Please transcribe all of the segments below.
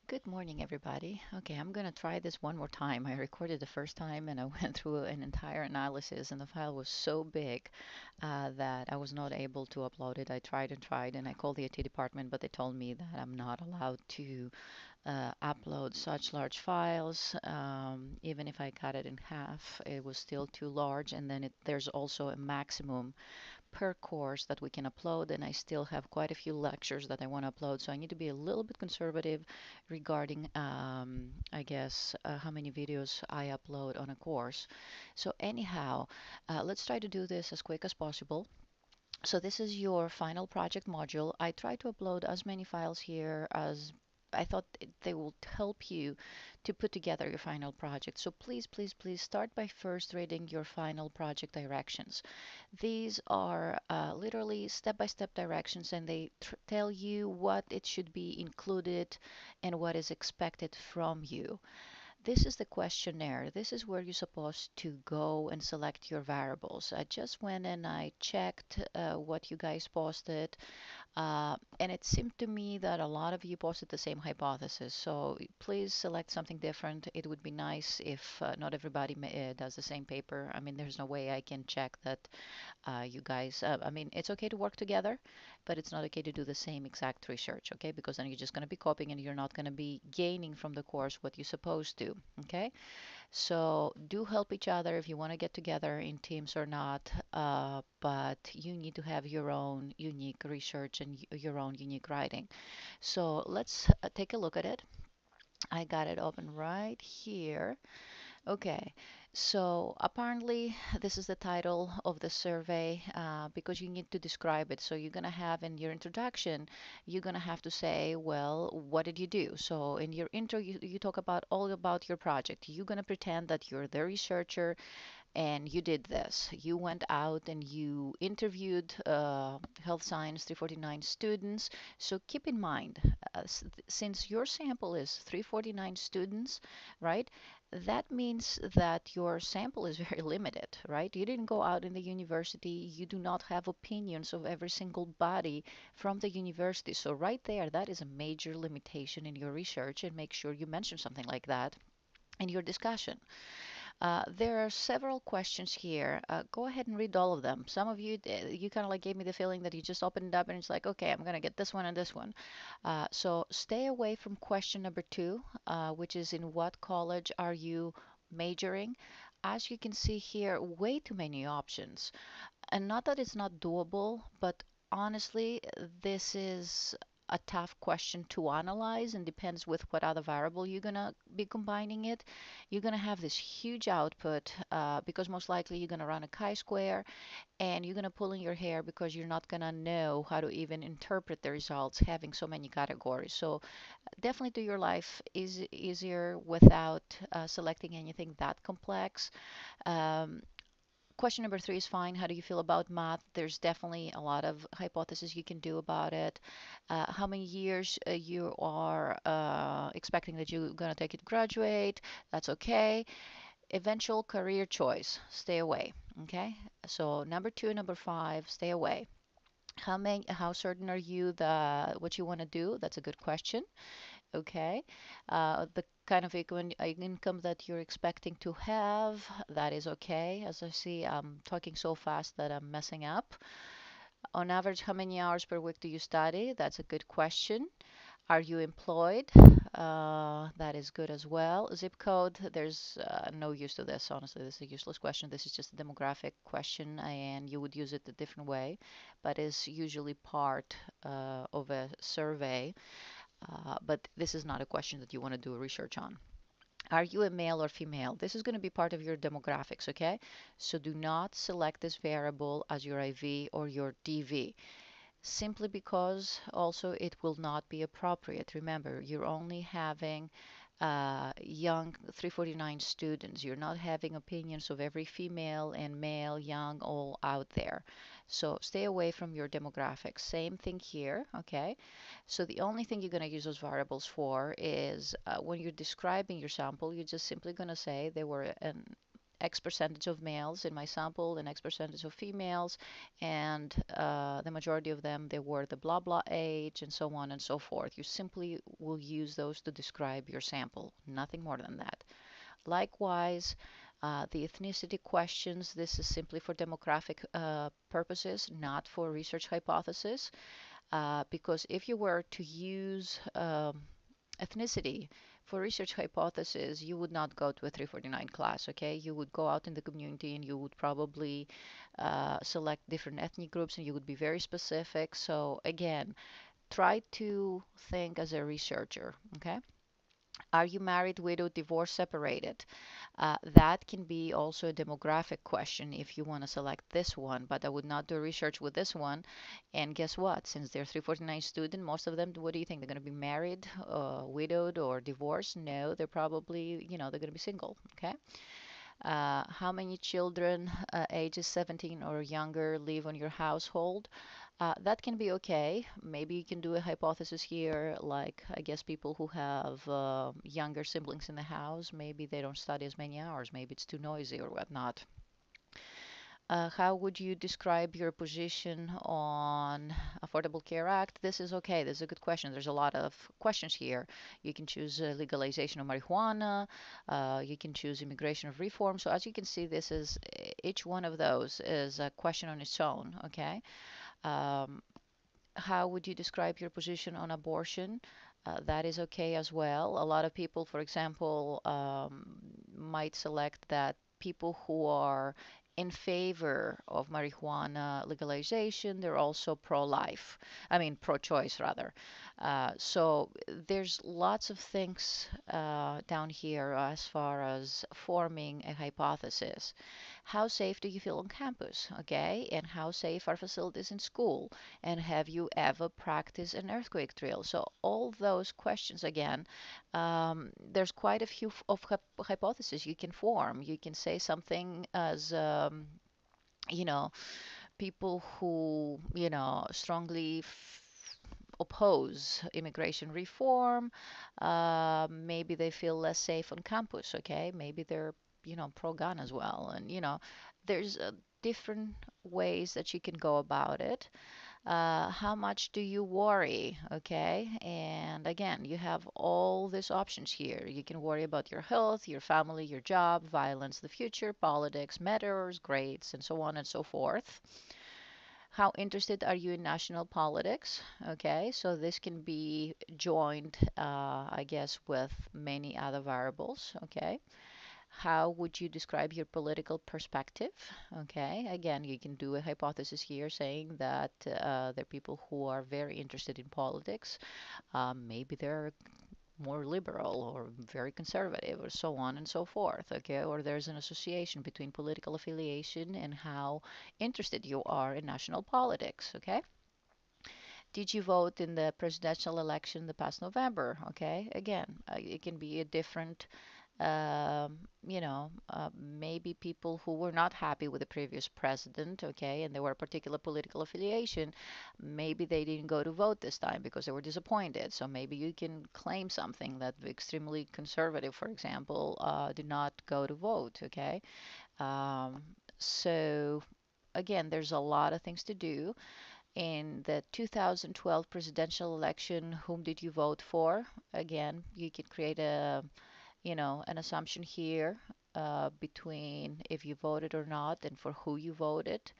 Good morning, everybody. Okay, I'm going to try this one more time. I recorded the first time and I went through an entire analysis, and the file was so big that I was not able to upload it. I tried and tried, and I called the IT department, but they told me that I'm not allowed to upload such large files. Even if I cut it in half, it was still too large. And then there's also a maximum per course that we can upload, and I still have quite a few lectures that I want to upload, so I need to be a little bit conservative regarding, I guess, how many videos I upload on a course. So anyhow, let's try to do this as quick as possible. So this is your final project module. I try to upload as many files here as I thought they will help you to put together your final project. So please, please, please start by first reading your final project directions. These are literally step-by-step directions, and they tell you what it should be included and what is expected from you. This is the questionnaire. This is where you're supposed to go and select your variables. I just went and I checked what you guys posted. And it seemed to me that a lot of you posted the same hypothesis. So please select something different. It would be nice if not everybody does the same paper. I mean, there's no way I can check that you guys, I mean, it's okay to work together, but it's not okay to do the same exact research, okay? Because then you're just going to be copying and you're not going to be gaining from the course what you're supposed to, okay? So do help each other if you want to get together in teams or not, but you need to have your own unique research and your own unique writing. So let's take a look at it. I got it open right here. Okay, so apparently this is the title of the survey because you need to describe it. So you're going to have in your introduction, you're going to have to say, well, what did you do? So in your intro, you talk about all about your project. You're going to pretend that you're the researcher and you did this. You went out and you interviewed Health Science 349 students. So keep in mind, since your sample is 349 students, right? That means that your sample is very limited, right? You didn't go out in the university. You do not have opinions of every single body from the university. So right there, that is a major limitation in your research, and make sure you mention something like that in your discussion. There are several questions here. Go ahead and read all of them. Some of you, you kind of like gave me the feeling that you just opened it up and it's like, okay, I'm going to get this one and this one. So stay away from question number two, which is in what college are you majoring? As you can see here, way too many options. And not that it's not doable, but honestly, this is a tough question to analyze and depends with what other variable you're gonna be combining it. You're gonna have this huge output because most likely you're gonna run a chi-square and you're gonna pull in your hair because you're not gonna know how to even interpret the results having so many categories. So definitely do your life is easier without selecting anything that complex. Um, Question number three is fine. How do you feel about math? There's definitely a lot of hypotheses you can do about it. How many years you are expecting that you're going to take it to graduate? That's okay. Eventual career choice, stay away. Okay. So number two and number five, stay away. How certain are you that what you want to do? That's a good question. Okay. The kind of income that you're expecting to have, that is okay. As I see, I'm talking so fast that I'm messing up. On average, how many hours per week do you study? That's a good question. Are you employed? That is good as well. Zip code, there's no use to this. Honestly, this is a useless question. This is just a demographic question, and you would use it a different way, but is usually part of a survey. But this is not a question that you want to do research on. Are you a male or female? This is going to be part of your demographics, okay? So do not select this variable as your IV or your DV, simply because also it will not be appropriate. Remember, you're only having young 349 students. You're not having opinions of every female and male, young, all out there. So stay away from your demographics. Same thing here, okay? So the only thing you're going to use those variables for is when you're describing your sample, you're just simply going to say they were an X percentage of males in my sample and X percentage of females, and the majority of them, they were the blah blah age and so on and so forth. You simply will use those to describe your sample, nothing more than that. Likewise, the ethnicity questions, this is simply for demographic purposes, not for research hypothesis, because if you were to use ethnicity for research hypothesis, you would not go to a 349 class, okay? You would go out in the community and you would probably select different ethnic groups and you would be very specific. So again, try to think as a researcher, okay? Are you married, widowed, divorced, separated? That can be also a demographic question if you want to select this one, but I would not do research with this one. And guess what? Since they're 349 student, most of them, what do you think? They're going to be married, widowed, or divorced? No, they're probably, they're going to be single. Okay. How many children ages 17 or younger live on your household? That can be okay. Maybe you can do a hypothesis here, like I guess people who have younger siblings in the house, maybe they don't study as many hours, maybe it's too noisy or whatnot. How would you describe your position on Affordable Care Act? This is okay. This is a good question. There's a lot of questions here. You can choose legalization of marijuana. You can choose immigration of reform. So as you can see, this is each one of those is a question on its own. Okay. Um, how would you describe your position on abortion? That is okay as well. A lot of people, for example, might select that people who are in favor of marijuana legalization, they're also pro-life. I mean, pro-choice rather. So there's lots of things down here as far as forming a hypothesis. How safe do you feel on campus? Okay, and how safe are facilities in school? And have you ever practiced an earthquake drill? So all those questions again, there's quite a few of hypotheses you can form. You can say something as you know, people who, strongly oppose immigration reform, maybe they feel less safe on campus, okay? Maybe they're, pro-gun as well. And, there's different ways that you can go about it. How much do you worry? Okay. And again, you have all these options here. You can worry about your health, your family, your job, violence, the future, politics, matters, grades, and so on and so forth. How interested are you in national politics? Okay, so this can be joined, I guess, with many other variables. Okay, how would you describe your political perspective? Okay, again, you can do a hypothesis here saying that there are people who are very interested in politics. Maybe they're more liberal or very conservative or so on and so forth. Okay, or there's an association between political affiliation and how interested you are in national politics. Okay, did you vote in the presidential election the past November? Okay, again, it can be a different maybe people who were not happy with the previous president, okay, and they were a particular political affiliation, maybe they didn't go to vote this time because they were disappointed. So maybe you can claim something that the extremely conservative, for example, did not go to vote, okay? Um, so again, there's a lot of things to do. In the 2012 presidential election, whom did you vote for? Again, you can create an assumption here between if you voted or not and for who you voted.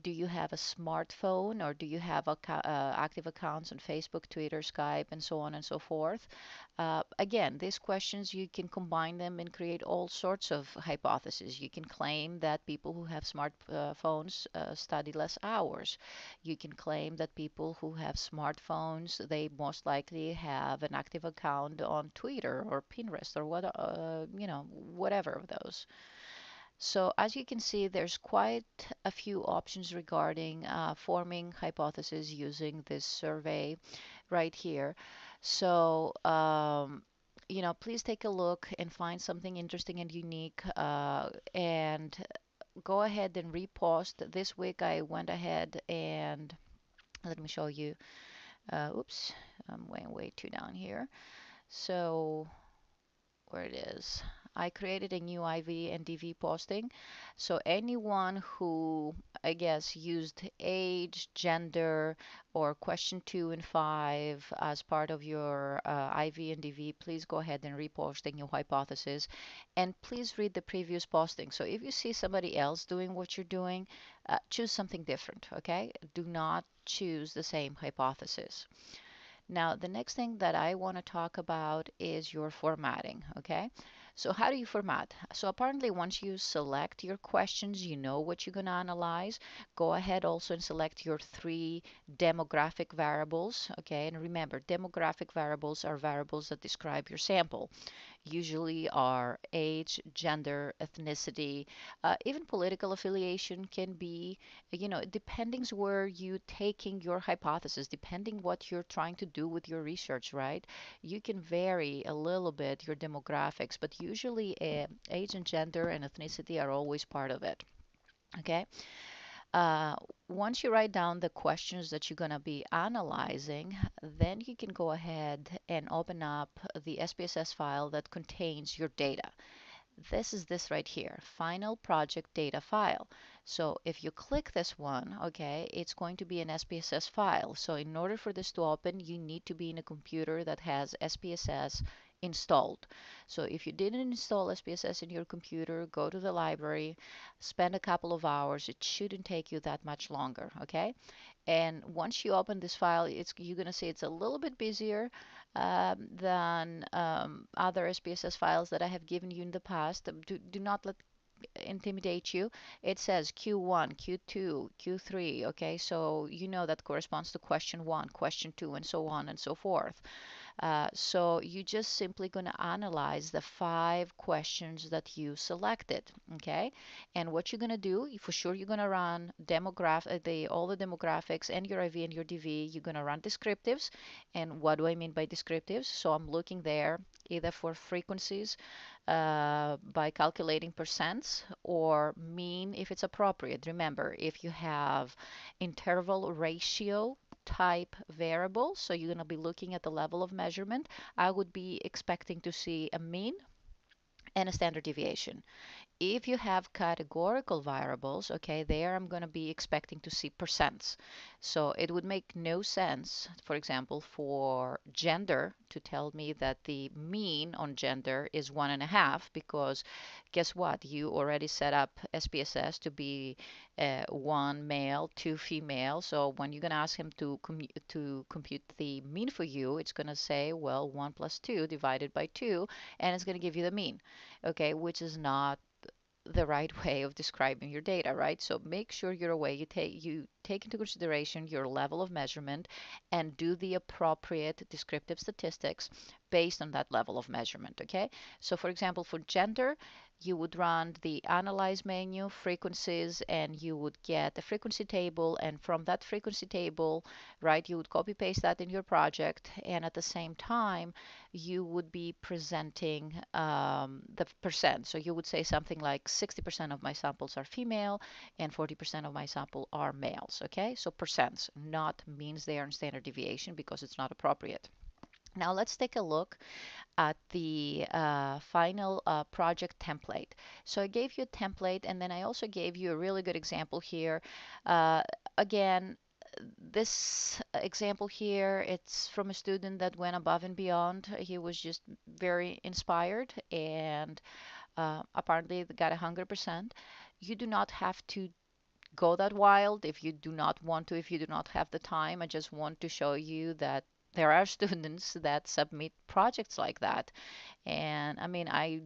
Do you have a smartphone or do you have active accounts on Facebook, Twitter, Skype, and so on and so forth? Again, these questions, you can combine them and create all sorts of hypotheses. You can claim that people who have smartphones study less hours. You can claim that people who have smartphones, they most likely have an active account on Twitter or Pinterest or whatever of those. So as you can see, there's quite a few options regarding forming hypotheses using this survey right here. So, please take a look and find something interesting and unique and go ahead and repost. This week I went ahead and let me show you. Oops, I'm way too down here. So where it is. I created a new IV and DV posting. So anyone who, I guess, used age, gender, or question 2 and 5 as part of your IV and DV, please go ahead and repost a new hypothesis. And please read the previous posting. So if you see somebody else doing what you're doing, choose something different, okay? Do not choose the same hypothesis. Now, the next thing that I want to talk about is your formatting, okay? So how do you format? So apparently once you select your questions, you know what you're going to analyze. Go ahead also and select your 3 demographic variables, okay? And remember, demographic variables are variables that describe your sample, usually are age, gender, ethnicity, even political affiliation can be, depending where you taking your hypothesis, depending what you're trying to do with your research, right? You can vary a little bit your demographics, but usually age and gender and ethnicity are always part of it. Okay. Uh, Once you write down the questions that you're going to be analyzing, then you can go ahead and open up the SPSS file that contains your data. This is this right here, final project data file. So if you click this one, okay, it's going to be an SPSS file. So in order for this to open, you need to be in a computer that has SPSS installed. So if you didn't install SPSS in your computer, go to the library, spend a couple of hours. It shouldn't take you that much longer, okay? And once you open this file, you're going to see it's a little bit busier than other SPSS files that I have given you in the past. Do not let intimidate you. It says Q1, Q2, Q3, okay? So you know that corresponds to question 1, question 2, and so on and so forth. So you just simply going to analyze the 5 questions that you selected, okay? And what you're going to do, for sure, you're going to run all the demographics and your IV and your DV. You're going to run descriptives. And what do I mean by descriptives? So I'm looking there either for frequencies by calculating percents or mean if it's appropriate. Remember, if you have interval ratio type variable, so you're going to be looking at the level of measurement, I would be expecting to see a mean and a standard deviation. If you have categorical variables, okay, there I'm going to be expecting to see percents. So it would make no sense, for example, for gender to tell me that the mean on gender is 1.5, because guess what? You already set up SPSS to be 1 male, 2 female. So when you're going to ask him to compute the mean for you, it's going to say, well, 1 plus 2 divided by 2, and it's going to give you the mean, okay, which is not the right way of describing your data, right? So make sure you're aware you take into consideration your level of measurement and do the appropriate descriptive statistics based on that level of measurement, okay? So for example, for gender, you would run the analyze menu, frequencies, and you would get a frequency table, and from that frequency table, right, you would copy paste that in your project, and at the same time you would be presenting the percent. So you would say something like 60% of my samples are female and 40% of my sample are males. Okay, so percents, not means they are in standard deviation, because it's not appropriate. Now let's take a look at the final project template. So I gave you a template, and then I also gave you a really good example here. Again, this example here, it's from a student that went above and beyond. He was just very inspired, and apparently got 100%. You do not have to go that wild if you do not want to, if you do not have the time. I just want to show you that there are students that submit projects like that. And I mean, I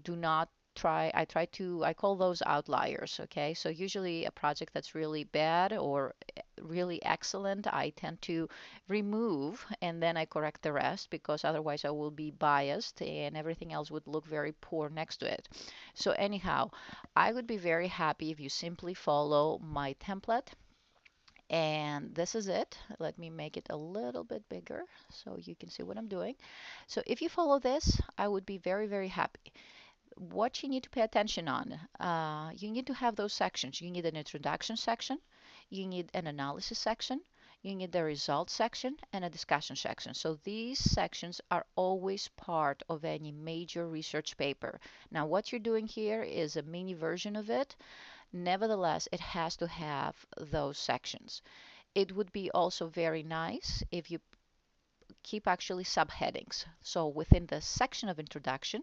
call those outliers, okay? So usually a project that's really bad or really excellent, I tend to remove and then I correct the rest, because otherwise I will be biased and everything else would look very poor next to it. So anyhow, I would be very happy if you simply follow my template. And this is it. Let me make it a little bit bigger so you can see what I'm doing. So if you follow this, I would be very, very happy. What you need to pay attention on, you need to have those sections. You need an introduction section, you need an analysis section, you need the results section and a discussion section. So these sections are always part of any major research paper. Now, what you're doing here is a mini version of it. Nevertheless, it has to have those sections. It would be also very nice if you keep actually subheadings. So within the section of introduction,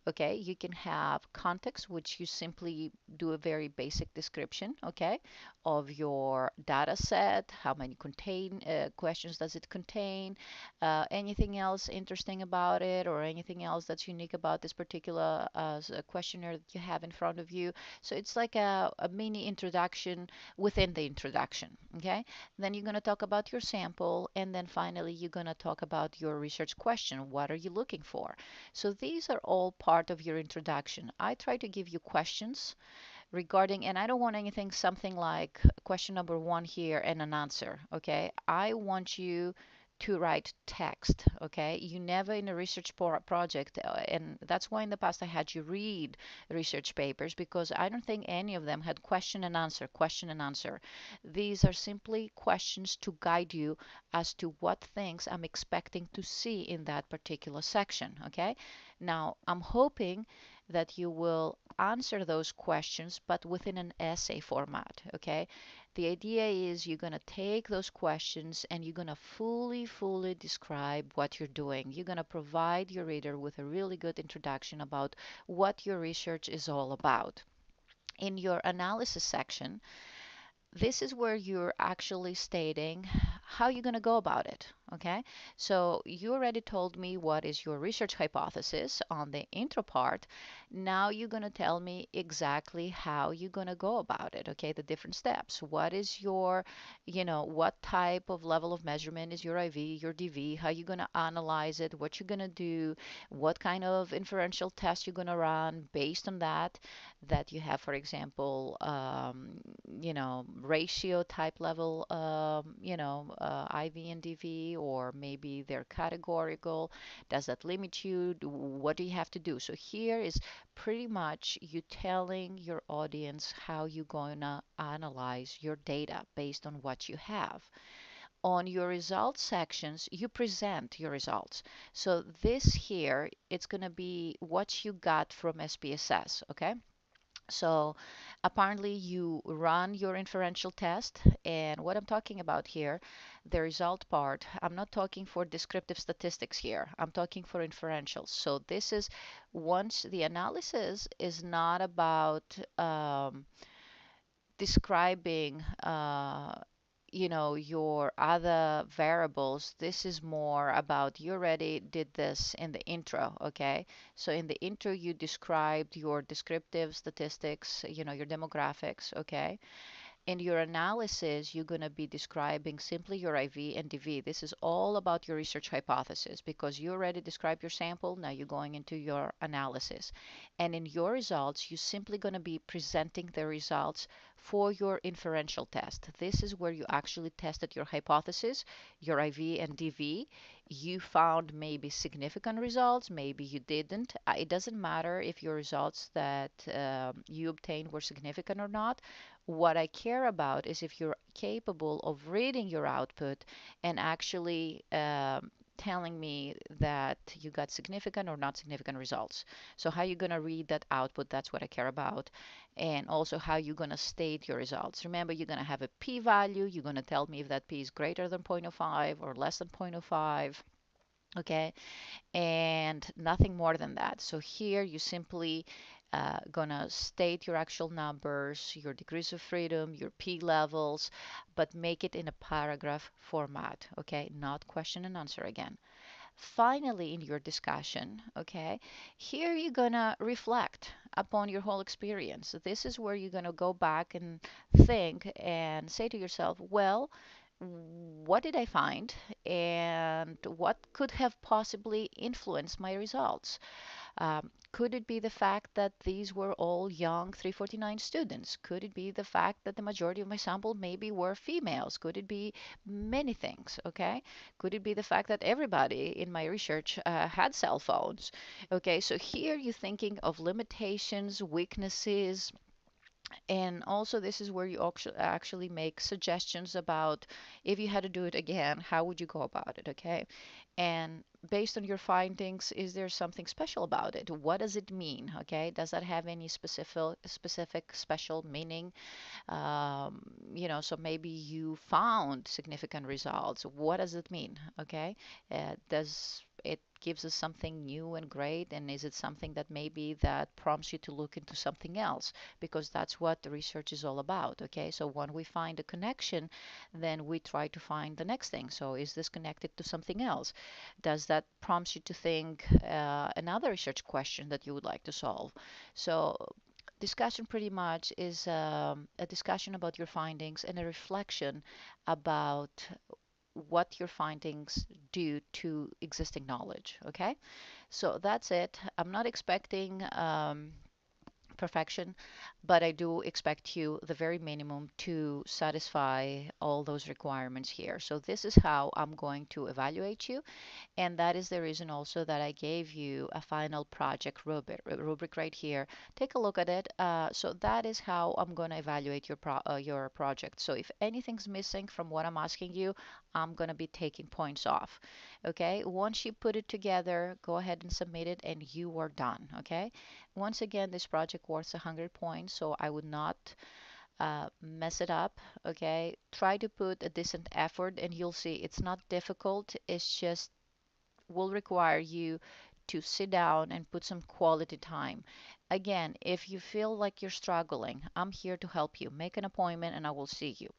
okay, you can have context, which you simply do a very basic description, okay, of your data set, how many questions does it contain, anything else interesting about it, or anything else that's unique about this particular questionnaire that you have in front of you. So it's like a mini introduction within the introduction, okay? Then you're going to talk about your sample, and then finally you're going to talk about your research question. What are you looking for? So these are all part of your introduction. I try to give you questions regarding, and I don't want anything, something like question number one here and an answer, okay? I want you to write text, okay? You never in a research project, and that's why in the past I had you read research papers because I don't think any of them had question and answer, question and answer. These are simply questions to guide you as to what things I'm expecting to see in that particular section, okay? Now, I'm hoping that you will answer those questions, but within an essay format, okay? The idea is you're going to take those questions and you're going to fully describe what you're doing. You're going to provide your reader with a really good introduction about what your research is all about. In your analysis section, this is where you're actually stating how you're going to go about it. Okay, so you already told me what is your research hypothesis on the intro part. Now you're going to tell me exactly how you're going to go about it. Okay, the different steps. What is your, what type of level of measurement is your IV, your DV, how you're going to analyze it, what you're going to do, what kind of inferential test you're going to run based on that you have, for example, ratio type level, IV and DV, or maybe they're categorical. Does that limit you? What do you have to do? So here is pretty much you telling your audience how you're going to analyze your data based on what you have. On your results sections, you present your results. So this here, it's going to be what you got from SPSS, okay? So apparently you run your inferential test, and what I'm talking about here, the result part, I'm not talking for descriptive statistics here. I'm talking for inferentials. So this is once the analysis is not about describing your other variables. This is more about you already did this in the intro, okay? So in the intro you described your descriptive statistics, your demographics, okay? In your analysis, you're going to be describing simply your IV and DV. This is all about your research hypothesis because you already described your sample. Now you're going into your analysis. And in your results, you're simply going to be presenting the results for your inferential test. This is where you actually tested your hypothesis, your IV and DV. You found maybe significant results, maybe you didn't. It doesn't matter if your results that you obtained were significant or not. What I care about is if you're capable of reading your output and actually telling me that you got significant or not significant results. So how you're going to read that output, that's what I care about. And also how you're going to state your results. Remember, you're going to have a p-value. You're going to tell me if that p is greater than 0.05 or less than 0.05. Okay, and nothing more than that. So here you simply gonna state your actual numbers, your degrees of freedom, your p levels, but make it in a paragraph format, okay? Not question and answer again. Finally, in your discussion, okay, here you're gonna reflect upon your whole experience. This is where you're gonna go back and think and say to yourself, well, what did I find and what could have possibly influenced my results? Could it be the fact that these were all young 349 students? Could it be the fact that the majority of my sample maybe were females? Could it be many things? Okay. Could it be the fact that everybody in my research had cell phones? Okay. So here you're thinking of limitations, weaknesses, And also, this is where you actually make suggestions about if you had to do it again, how would you go about it, okay? And based on your findings, is there something special about it? What does it mean, okay? Does that have any specific special meaning? So maybe you found significant results. What does it mean? Okay. Does it gives us something new and great? And is it something that maybe that prompts you to look into something else? Because that's what the research is all about. Okay. So when we find a connection, then we try to find the next thing. So is this connected to something else? Does that prompt you to think another research question that you would like to solve? So discussion pretty much is a discussion about your findings and a reflection about what your findings do to existing knowledge. Okay, so that's it. I'm not expecting perfection, but I do expect you the very minimum to satisfy all those requirements here. So this is how I'm going to evaluate you, and that is the reason also that I gave you a final project rubric right here. Take a look at it. So that is how I'm going to evaluate your project. So if anything's missing from what I'm asking you, I'm going to be taking points off. Okay. Once you put it together, go ahead and submit it, and you are done. Okay. Once again, this project worth 100 points, so I would not mess it up. Okay. Try to put a decent effort, and you'll see it's not difficult. It's just will require you to sit down and put some quality time. Again, if you feel like you're struggling, I'm here to help you. Make an appointment and I will see you.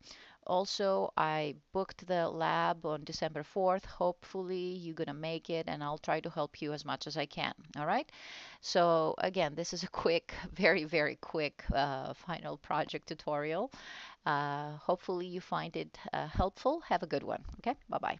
Also, I booked the lab on December 4th. Hopefully, you're going to make it, and I'll try to help you as much as I can. All right? So, again, this is a quick, very, very quick final project tutorial. Hopefully, you find it helpful. Have a good one. Okay? Bye bye.